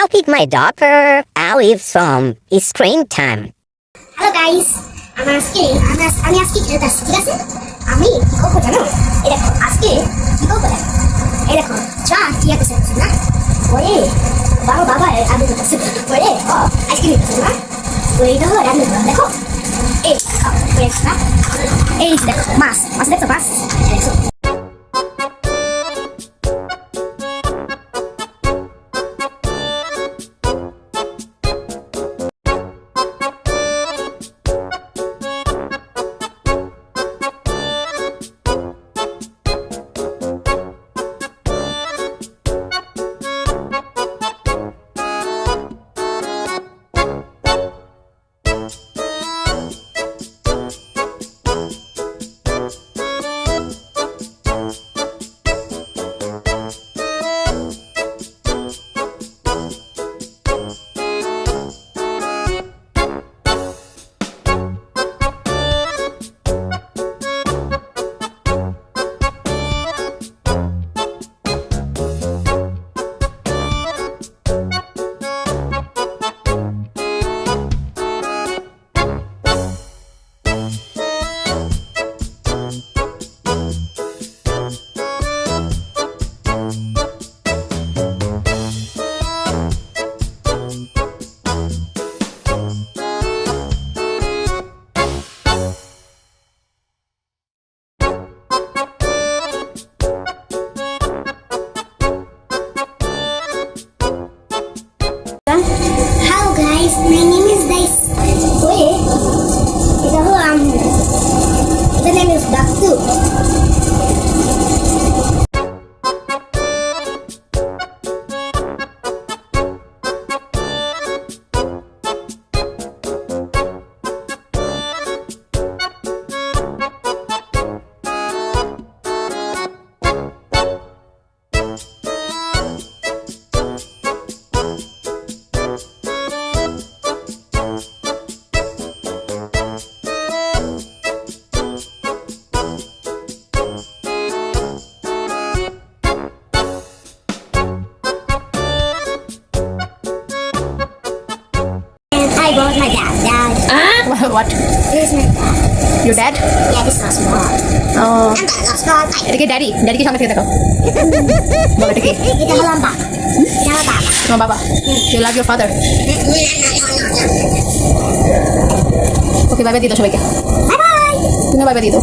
How did my daughter Alice screen time? Hello guys, আমি আজকে খেলতে আসছি, ঠিক আছে? আমি কি করবো জানো? এই দেখো আজকে কি করবো দেখো, এই দেখো চা কি একটা সেট না ওরে বাবা আলু করতেছে ওরে আইসক্রিম করতেছে না ওই তো রান্না করো দেখো এই না এই দেখো মাছ দেখো মাছ দেখো Hello guys, my name is Dice. Wait, the name is Duck too. I brought my dad. What? This is my dad. Your dad? Yeah, this is my small. Oh. And I lost God. এটা কি daddy? ড্যাডিকে সামনে থেকে দেখো। বলো এটা কি? Ito mo lang ba? Ito mo ba? তোমার বাবা। You love your father. Okay bye bye দিয়ে দাও সবাইকে। Bye bye! তুমি বাই বাই দিয়ে দাও।